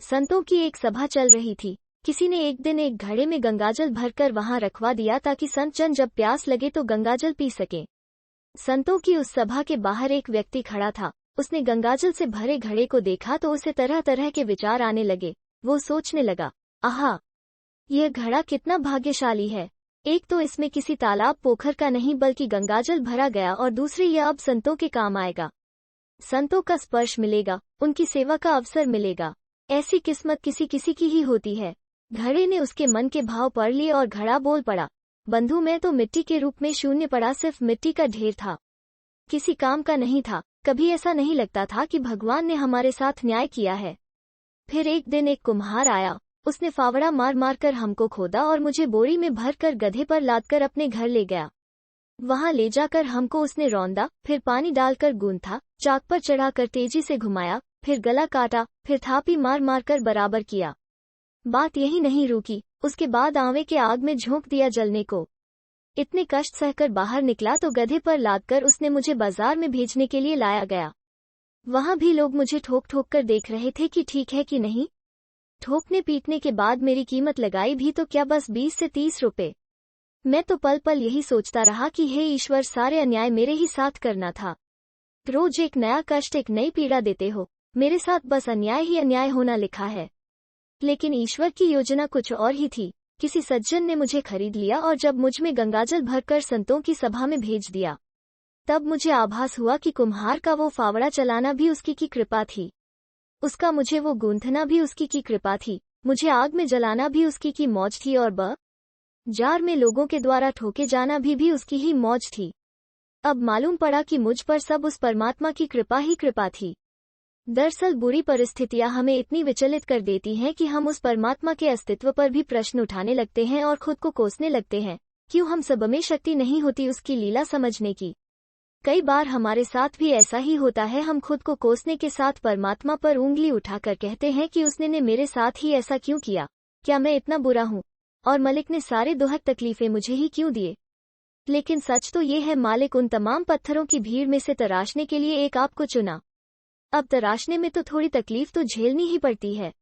संतों की एक सभा चल रही थी। किसी ने एक दिन एक घड़े में गंगाजल भरकर वहां रखवा दिया ताकि संत जन जब प्यास लगे तो गंगाजल पी सके। संतों की उस सभा के बाहर एक व्यक्ति खड़ा था। उसने गंगाजल से भरे घड़े को देखा तो उसे तरह तरह के विचार आने लगे। वो सोचने लगा, आहा, यह घड़ा कितना भाग्यशाली है। एक तो इसमें किसी तालाब पोखर का नहीं बल्कि गंगाजल भरा गया, और दूसरी यह अब संतों के काम आएगा। संतों का स्पर्श मिलेगा, उनकी सेवा का अवसर मिलेगा। ऐसी किस्मत किसी किसी की ही होती है। घड़े ने उसके मन के भाव पढ़ लिए और घड़ा बोल पड़ा, बंधु, मैं तो मिट्टी के रूप में शून्य पड़ा, सिर्फ मिट्टी का ढेर था, किसी काम का नहीं था। कभी ऐसा नहीं लगता था कि भगवान ने हमारे साथ न्याय किया है। फिर एक दिन एक कुम्हार आया। उसने फावड़ा मार मार कर हमको खोदा और मुझे बोरी में भर कर गधे पर लादकर अपने घर ले गया। वहां ले जाकर हमको उसने रौंदा, फिर पानी डालकर गूंथा, चाक पर चढ़ाकर तेजी से घुमाया, फिर गला काटा, फिर थापी मार मार कर बराबर किया। बात यही नहीं रुकी, उसके बाद आंवले के आग में झोंक दिया जलने को। इतने कष्ट सहकर बाहर निकला तो गधे पर लादकर उसने मुझे बाजार में भेजने के लिए लाया गया। वहां भी लोग मुझे ठोक ठोक कर देख रहे थे कि ठीक है कि नहीं। ठोकने पीटने के बाद मेरी कीमत लगाई भी तो क्या, बस 20 से 30 रुपए। मैं तो पल पल यही सोचता रहा कि हे ईश्वर, सारे अन्याय मेरे ही साथ करना था। रोज एक नया कष्ट, एक नई पीड़ा देते हो। मेरे साथ बस अन्याय ही अन्याय होना लिखा है। लेकिन ईश्वर की योजना कुछ और ही थी। किसी सज्जन ने मुझे खरीद लिया और जब मुझ में गंगाजल भरकर संतों की सभा में भेज दिया, तब मुझे आभास हुआ कि कुम्हार का वो फावड़ा चलाना भी उसकी की कृपा थी। उसका मुझे वो गूंथना भी उसकी की कृपा थी। मुझे आग में जलाना भी उसकी की मौज थी, और बाजार में लोगों के द्वारा ठोके जाना भी उसकी ही मौज थी। अब मालूम पड़ा कि मुझ पर सब उस परमात्मा की कृपा ही कृपा थी। दरअसल बुरी परिस्थितियां हमें इतनी विचलित कर देती हैं कि हम उस परमात्मा के अस्तित्व पर भी प्रश्न उठाने लगते हैं और खुद को कोसने लगते हैं। क्यों हम सब में शक्ति नहीं होती उसकी लीला समझने की? कई बार हमारे साथ भी ऐसा ही होता है। हम खुद को कोसने के साथ परमात्मा पर उंगली उठाकर कहते हैं कि उसने ने मेरे साथ ही ऐसा क्यों किया? क्या मैं इतना बुरा हूँ? और मालिक ने सारे दुहक तकलीफें मुझे ही क्यों दिए? लेकिन सच तो ये है, मालिक उन तमाम पत्थरों की भीड़ में से तराशने के लिए एक आपको चुना। अब तराशने में तो थोड़ी तकलीफ तो झेलनी ही पड़ती है।